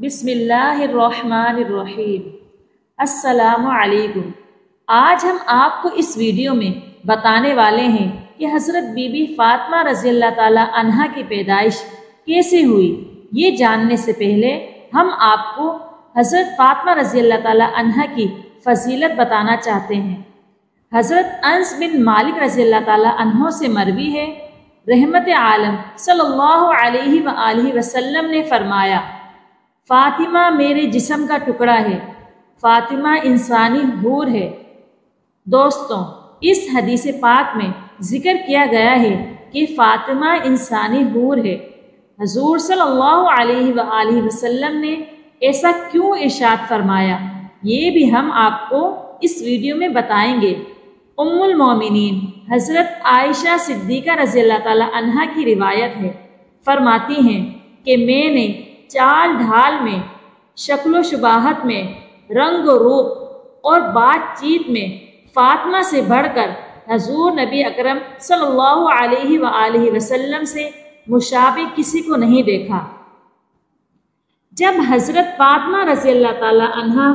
بسم اللہ الرحمن الرحیم۔ السلام علیکم۔ آج ہم آپ کو اس ویڈیو میں بتانے والے ہیں کہ حضرت بی بی فاطمہ رضی اللہ تعالی عنہا کی پیدائش کیسے ہوئی۔ یہ جاننے سے پہلے ہم آپ کو حضرت فاطمہ رضی اللہ تعالی عنہا کی فضیلت بتانا چاہتے ہیں۔ حضرت انس بن مالک رضی اللہ تعالی عنہ سے مروی ہے، رحمت عالم صلی اللہ علیہ وآلہ وسلم نے فرمایا، فاطمہ میرے جسم کا ٹکڑا ہے، فاطمہ انسانی حور ہے۔ دوستوں، اس حدیث پاک میں ذکر کیا گیا ہے کہ فاطمہ انسانی حور ہے۔ حضور صلی اللہ علیہ وآلہ وسلم نے ایسا کیوں ارشاد فرمایا، یہ بھی ہم آپ کو اس ویڈیو میں بتائیں گے۔ ام المومنین حضرت عائشہ صدیقہ رضی اللہ تعالی عنہا کی روایت ہے، فرماتی ہیں کہ میں نے چال ڈھال میں، شکل و شباہت میں، رنگ و روپ اور بات چیت میں فاطمہ سے بڑھ کر حضور نبی اکرم صلی اللہ علیہ وآلہ وسلم سے مشابہ کسی کو نہیں دیکھا۔ جب حضرت فاطمہ رضی اللہ تعالی عنہا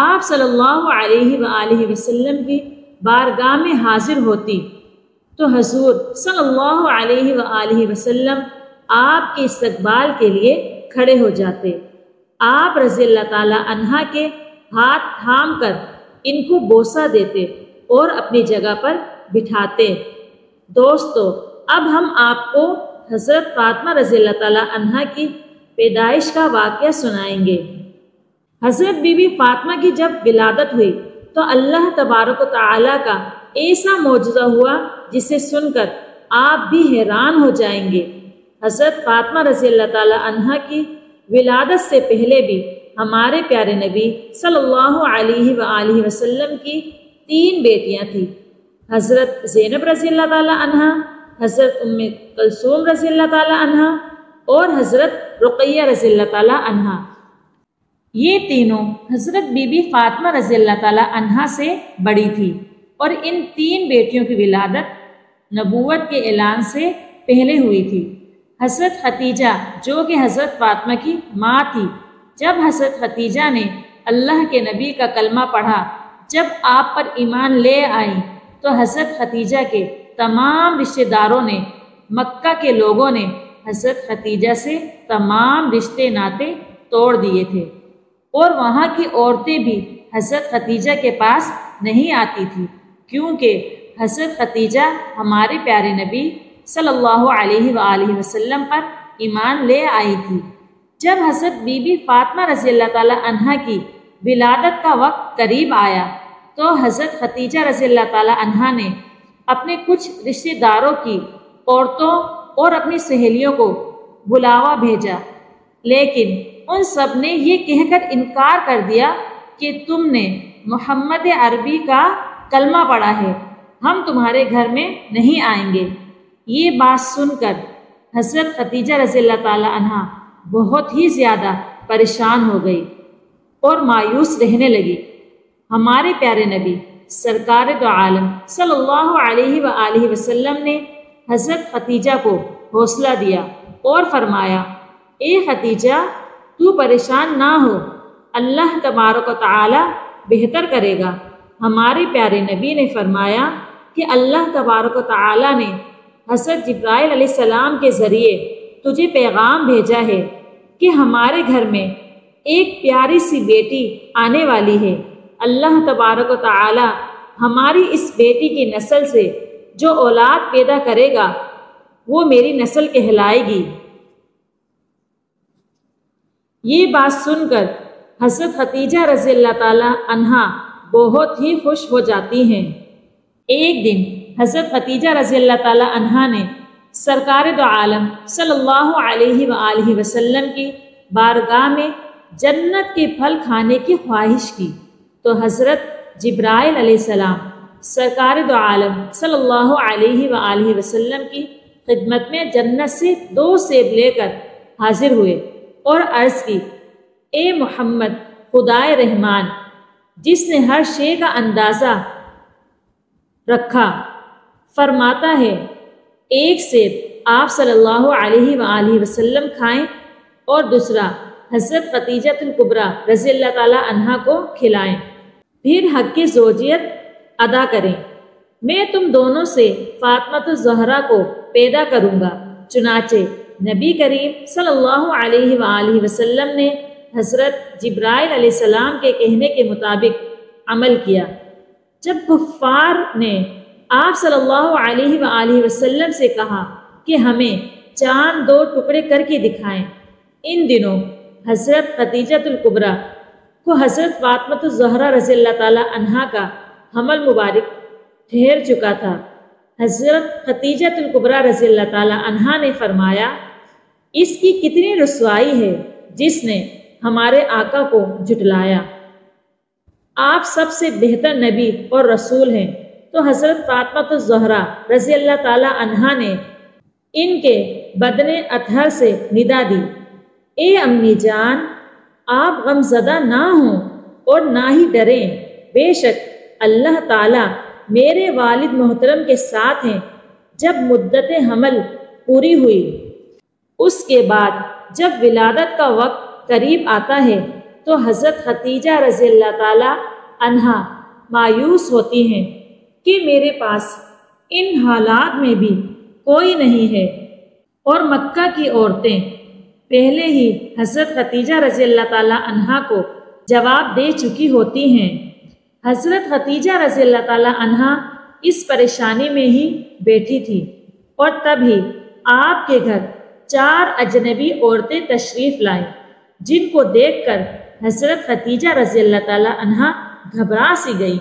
آپ صلی اللہ علیہ وآلہ وسلم کی بارگاہ میں حاضر ہوتی تو حضور صلی اللہ علیہ وآلہ وسلم آپ کے استقبال کے لیے کھڑے ہو جاتے۔ آپ رضی اللہ تعالی عنہا کے ہاتھ تھام کر ان کو بوسہ دیتے اور اپنی جگہ پر بٹھاتے۔ دوستو، اب ہم آپ کو حضرت فاطمہ رضی اللہ تعالی عنہا کی پیدائش کا واقعہ سنائیں گے۔ حضرت بی بی فاطمہ کی جب ولادت ہوئی تو اللہ تبارک و تعالی کا ایسا معجزہ ہوا جسے سن کر آپ بھی حیران ہو جائیں گے۔ حضرت فاطمہ رضی اللہ تعالی عنہا کی ولادت سے پہلے بھی ہمارے پیارے نبی صلی اللہ علیہ وآلہ وسلم کی 3 بیٹیاں تھیں، حضرت زینب رضی اللہ تعالی عنہا، حضرت ام کلثوم رضی اللہ تعالی عنہا اور حضرت رقیہ رضی اللہ تعالی عنہا۔ یہ تینوں حضرت بی بی فاطمہ رضی اللہ تعالی عنہا سے بڑی تھی اور ان 3 بیٹیوں کی ولادت نبوت کے اعلان سے پہلے ہوئی تھی۔ حضرت ختیجہ جو کہ حضرت فاطمہ کی ماں تھی، جب حضرت ختیجہ نے اللہ کے نبی کا کلمہ پڑھا، جب آپ پر ایمان لے آئیں تو حضرت ختیجہ کے تمام رشتہ داروں نے، مکہ کے لوگوں نے حضرت ختیجہ سے تمام رشتے ناطے توڑ دیے تھے اور وہاں کی عورتیں بھی حضرت ختیجہ کے پاس نہیں آتی تھی، کیونکہ حضرت ختیجہ ہمارے پیارے نبی صلی اللہ علیہ وآلہ وسلم پر ایمان لے آئی تھی۔ جب حضرت بی بی فاطمہ رضی اللہ تعالی عنہا کی ولادت کا وقت قریب آیا تو حضرت ختیجہ رضی اللہ تعالی عنہا نے اپنے کچھ رشتہ داروں کی عورتوں اور اپنی سہیلیوں کو بلاوا بھیجا، لیکن ان سب نے یہ کہہ کر انکار کر دیا کہ تم نے محمد عربی کا کلمہ پڑھا ہے، ہم تمہارے گھر میں نہیں آئیں گے۔ یہ بات سن کر حضرت ختیجہ رضی اللہ تعالی عنہا بہت ہی زیادہ پریشان ہو گئی اور مایوس رہنے لگی۔ ہمارے پیارے نبی سرکار دو عالم صلی اللہ علیہ وآلہ وسلم نے حضرت ختیجہ کو حوصلہ دیا اور فرمایا، اے ختیجہ، تو پریشان نہ ہو، اللہ تبارک و تعالی بہتر کرے گا۔ ہمارے پیارے نبی نے فرمایا کہ اللہ تبارک و تعالی نے حضرت جبرائیل علیہ السلام کے ذریعے تجھے پیغام بھیجا ہے کہ ہمارے گھر میں ایک پیاری سی بیٹی آنے والی ہے۔ اللہ تبارک و تعالی ہماری اس بیٹی کی نسل سے جو اولاد پیدا کرے گا وہ میری نسل کہلائے گی۔ یہ بات سن کر حضرت ختیجہ رضی اللہ تعالی عنہا بہت ہی خوش ہو جاتی ہیں۔ ایک دن حضرت ختیجہ رضی اللہ تعالی عنہا نے سرکار دو عالم صلی اللہ علیہ وآلہ وسلم کی بارگاہ میں جنت کے پھل کھانے کی خواہش کی تو حضرت جبرائیل علیہ السلام سرکار دو عالم صلی اللہ علیہ وآلہ وسلم کی خدمت میں جنت سے 2 سیب لے کر حاضر ہوئے اور عرض کی، اے محمد، خدائے رحمان جس نے ہر شے کا اندازہ رکھا، فرماتا ہے ایک سیب آپ صلی اللہ علیہ وآلہ وسلم کھائیں اور دوسرا حضرت خدیجہ الکبریٰ رضی اللہ تعالیٰ عنہا کو کھلائیں، پھر حق کی زوجیت ادا کریں۔ میں تم دونوں سے فاطمہ الزہرا کو پیدا کروں گا۔ چنانچہ نبی کریم صلی اللہ علیہ وآلہ وسلم نے حضرت جبرائیل علیہ السلام کے کہنے کے مطابق عمل کیا۔ جب کفار نے آپ صلی اللہ علیہ وآلہ وسلم سے کہا کہ ہمیں چاند 2 ٹکڑے کر کے دکھائیں، ان دنوں حضرت خدیجہ الکبریٰ کو حضرت فاطمہ الزہرا رضی اللہ تعالیٰ عنہا کا حمل مبارک ٹھہر چکا تھا۔ حضرت خدیجہ الکبریٰ رضی اللہ تعالیٰ عنہا نے فرمایا، اس کی کتنی رسوائی ہے جس نے ہمارے آقا کو جھٹلایا۔ آپ سب سے بہتر نبی اور رسول ہیں۔ تو حضرت فاطمہ الزہرا رضی اللہ تعالیٰ عنہا نے ان کے بدن اطہر سے ندا دی، اے امی جان، آپ غم زدہ نہ ہوں اور نہ ہی ڈریں، بے شک اللہ تعالیٰ میرے والد محترم کے ساتھ ہیں۔ جب مدت حمل پوری ہوئی، اس کے بعد جب ولادت کا وقت قریب آتا ہے تو حضرت خدیجہ رضی اللہ تعالیٰ عنہا مایوس ہوتی ہیں کہ میرے پاس ان حالات میں بھی کوئی نہیں ہے، اور مکہ کی عورتیں پہلے ہی حضرت خدیجہ رضی اللہ تعالیٰ عنہا کو جواب دے چکی ہوتی ہیں۔ حضرت خدیجہ رضی اللہ تعالیٰ عنہا اس پریشانی میں ہی بیٹھی تھی، اور تبھی آپ کے گھر 4 اجنبی عورتیں تشریف لائیں، جن کو دیکھ کر حضرت خدیجہ رضی اللہ تعالیٰ عنہا گھبرا سی گئی۔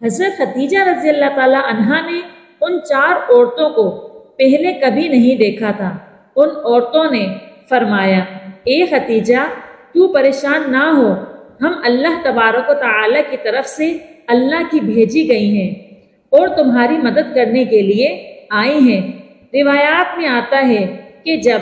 حضرت خدیجہ رضی اللہ تعالیٰ عنہا نے ان 4 عورتوں کو پہلے کبھی نہیں دیکھا تھا۔ ان عورتوں نے فرمایا، اے خدیجہ، تو پریشان نہ ہو، ہم اللہ تبارک و تعالیٰ کی طرف سے اللہ کی بھیجی گئی ہیں اور تمہاری مدد کرنے کے لیے آئی ہیں۔ روایات میں آتا ہے کہ جب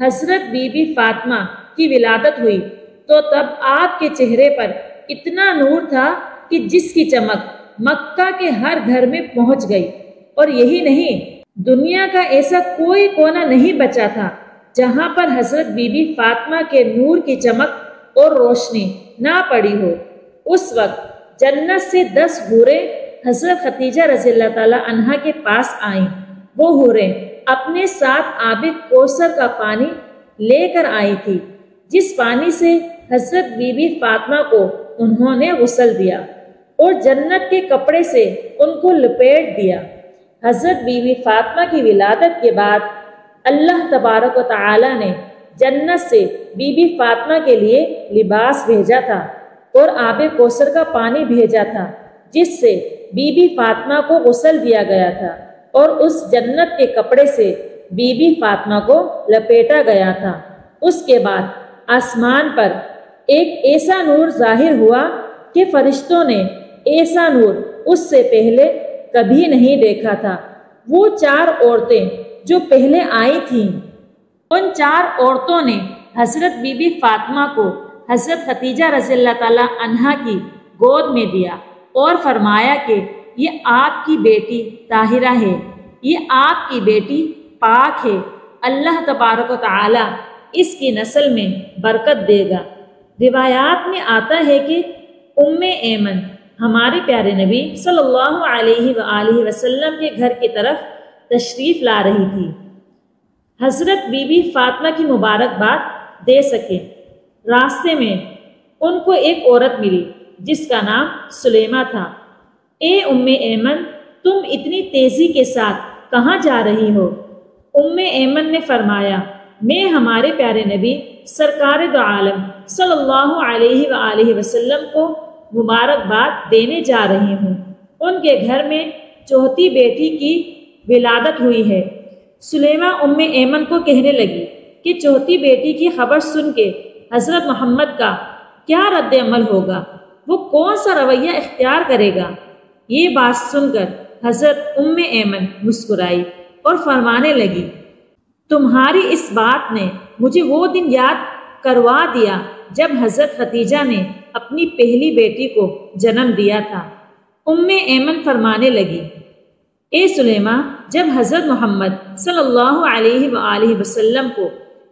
حضرت بی بی فاطمہ کی ولادت ہوئی تو تب آپ کے چہرے پر اتنا نور تھا کہ جس کی چمک مکہ کے ہر گھر میں پہنچ گئی، اور یہی نہیں، دنیا کا ایسا کوئی کونا نہیں بچا تھا جہاں پر حضرت بی بی فاطمہ کے نور کی چمک اور روشنی نہ پڑی ہو۔ اس وقت جنت سے 10 حوریں حضرت خدیجہ رضی اللہ تعالیٰ عنہا کے پاس آئیں۔ وہ حوریں اپنے ساتھ آب کوثر کا پانی لے کر آئی تھی، جس پانی سے حضرت بی بی فاطمہ کو انہوں نے غسل دیا اور جنت کے کپڑے سے ان کو لپیٹ دیا۔ حضرت بی بی فاطمہ کی ولادت کے بعد اللہ تبارک و تعالی نے جنت سے بی بی فاطمہ کے لیے لباس بھیجا تھا اور آب کوثر کا پانی بھیجا تھا، جس سے بی بی فاطمہ کو غسل دیا گیا تھا، اور اس جنت کے کپڑے سے بی بی فاطمہ کو لپیٹا گیا تھا۔ اس کے بعد آسمان پر ایک ایسا نور ظاہر ہوا کہ فرشتوں نے ایسا نور اس سے پہلے کبھی نہیں دیکھا تھا۔ وہ 4 عورتیں جو پہلے آئی تھیں، ان 4 عورتوں نے حضرت بی بی فاطمہ کو حضرت خدیجہ رضی اللہ تعالیٰ عنہا کی گود میں دیا اور فرمایا کہ یہ آپ کی بیٹی طاہرہ ہے، یہ آپ کی بیٹی پاک ہے، اللہ تبارک و تعالی اس کی نسل میں برکت دے گا۔ روایات میں آتا ہے کہ ام ایمن ہمارے پیارے نبی صلی اللہ علیہ وآلہ وسلم کے گھر کی طرف تشریف لا رہی تھی، حضرت بی بی فاطمہ کی مبارکباد دے سکے۔ راستے میں ان کو ایک عورت ملی جس کا نام سلیمہ تھا۔ اے ام ایمن، تم اتنی تیزی کے ساتھ کہاں جا رہی ہو؟ ام ایمن نے فرمایا، میں ہمارے پیارے نبی سرکار دو عالم صلی اللہ علیہ وآلہ وسلم کو مبارکباد دینے جا رہی ہوں۔ ان کے گھر میں چوتھی بیٹی کی ولادت ہوئی ہے۔ سلیمہ ام ایمن کو کہنے لگی کہ چوتھی بیٹی کی خبر سن کے حضرت محمد کا کیا رد عمل ہوگا، وہ کون سا رویہ اختیار کرے گا؟ یہ بات سن کر حضرت ام ایمن مسکرائی اور فرمانے لگی، تمہاری اس بات نے مجھے وہ دن یاد کروا دیا جب حضرت خدیجہ نے اپنی پہلی بیٹی کو جنم دیا تھا۔ ام ایمن فرمانے لگی، اے سلیمہ، جب حضرت محمد صلی اللہ علیہ وآلہ وسلم کو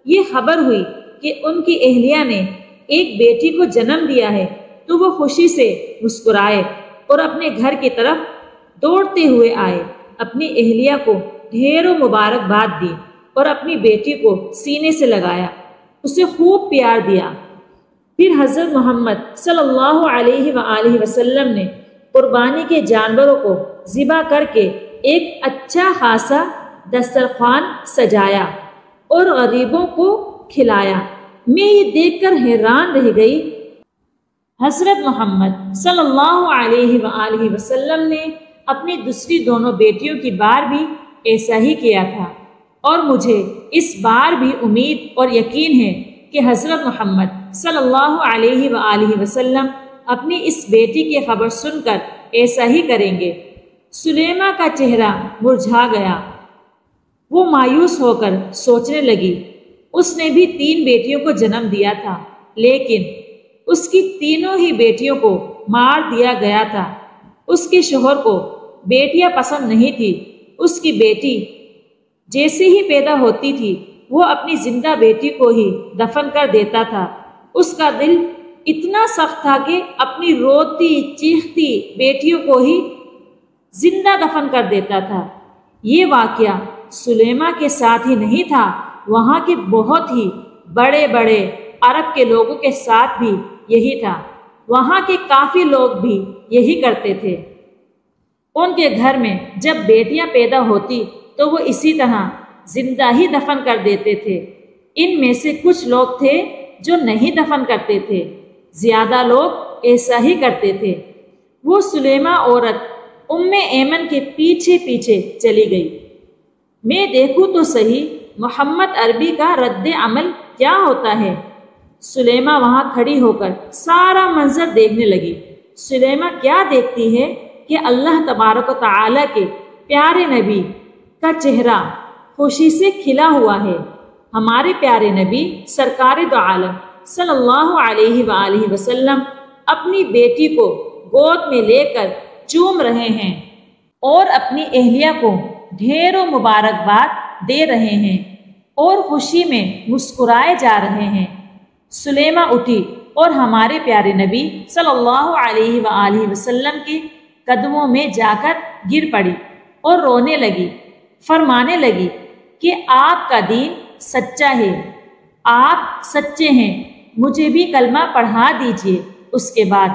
یہ خبر ہوئی کہ ان کی اہلیہ نے ایک بیٹی کو جنم دیا ہے تو وہ خوشی سے مسکرائے اور اپنے گھر کی طرف دوڑتے ہوئے آئے، اپنی اہلیہ کو ڈھیروں مبارکباد دی اور اپنی بیٹی کو سینے سے لگایا، اسے خوب پیار دیا۔ پھر حضرت محمد صلی اللہ علیہ وآلہ وسلم نے قربانی کے جانوروں کو ذبح کر کے ایک اچھا خاصا دسترخوان سجایا اور غریبوں کو کھلایا۔ میں یہ دیکھ کر حیران رہ گئی۔ حضرت محمد صلی اللہ علیہ وآلہ وسلم نے اپنی دوسری دونوں بیٹیوں کی بار بھی ایسا ہی کیا تھا، اور مجھے اس بار بھی امید اور یقین ہے کہ حضرت محمد صلی اللہ علیہ وآلہ وسلم اپنی اس بیٹی کی خبر سن کر ایسا ہی کریں گے۔ سلیمہ کا چہرہ مرجھا گیا، وہ مایوس ہو کر سوچنے لگی، اس نے بھی 3 بیٹیوں کو جنم دیا تھا، لیکن اس کی تینوں ہی بیٹیوں کو مار دیا گیا تھا۔ اس کے شوہر کو بیٹیاں پسند نہیں تھی، اس کی بیٹی جیسے ہی پیدا ہوتی تھی وہ اپنی زندہ بیٹی کو ہی دفن کر دیتا تھا۔ اس کا دل اتنا سخت تھا کہ اپنی روتی چیختی بیٹیوں کو ہی زندہ دفن کر دیتا تھا۔ یہ واقعہ سلیمہ کے ساتھ ہی نہیں تھا، وہاں کے بہت ہی بڑے بڑے عرب کے لوگوں کے ساتھ بھی یہی تھا۔ وہاں کے کافی لوگ بھی یہی کرتے تھے۔ ان کے گھر میں جب بیٹیاں پیدا ہوتی تو وہ اسی طرح زندہ ہی دفن کر دیتے تھے۔ ان میں سے کچھ لوگ تھے جو نہیں دفن کرتے تھے، زیادہ لوگ ایسا ہی کرتے تھے۔ وہ سلیمہ عورت ام ایمن کے پیچھے پیچھے چلی گئی۔ میں دیکھوں تو صحیح محمد عربی کا رد عمل کیا ہوتا ہے۔ سلیمہ وہاں کھڑی ہو کر سارا منظر دیکھنے لگی۔ سلیمہ کیا دیکھتی ہے کہ اللہ تبارک و تعالیٰ کے پیارے نبی کا چہرہ خوشی سے کھلا ہوا ہے۔ ہمارے پیارے نبی سرکار دو عالم صلی اللہ علیہ وآلہ وسلم اپنی بیٹی کو گود میں لے کر چوم رہے ہیں اور اپنی اہلیہ کو ڈھیروں مبارکباد دے رہے ہیں اور خوشی میں مسکرائے جا رہے ہیں۔ سلیمہ اٹھی اور ہمارے پیارے نبی صلی اللہ علیہ وآلہ وسلم کے قدموں میں جا کر گر پڑی اور رونے لگی، فرمانے لگی کہ آپ کا دین سچا ہے، آپ سچے ہیں، مجھے بھی کلمہ پڑھا دیجیے۔ اس کے بعد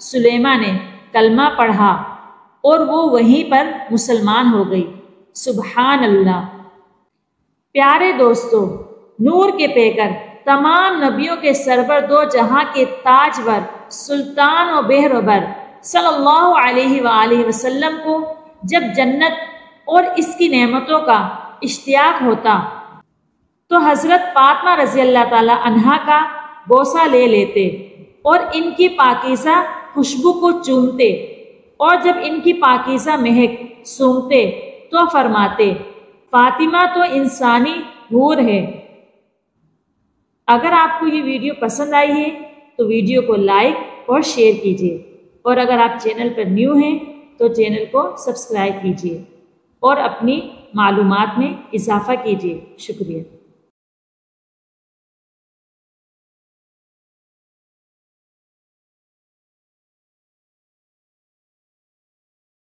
سلیمہ نے کلمہ پڑھا اور وہ وہیں پر مسلمان ہو گئی۔ سبحان اللہ۔ پیارے دوستو، نور کے پیکر، تمام نبیوں کے سرور، دو جہاں کے تاجور، سلطان و بہربر صلی اللہ علیہ وآلہ وسلم کو جب جنت اور اس کی نعمتوں کا اشتیاق ہوتا تو حضرت فاطمہ رضی اللہ تعالی عنہا کا بوسہ لے لیتے اور ان کی پاکیزہ خوشبو کو چومتے، اور جب ان کی پاکیزہ مہک سونگھتے تو فرماتے، فاطمہ تو انسانی حور ہے۔ اگر آپ کو یہ ویڈیو پسند آئی ہے تو ویڈیو کو لائک اور شیئر کیجیے، اور اگر آپ چینل پر نیو ہیں تو چینل کو سبسکرائب کیجیے اور اپنی معلومات میں اضافہ کیجیے۔ شکریہ۔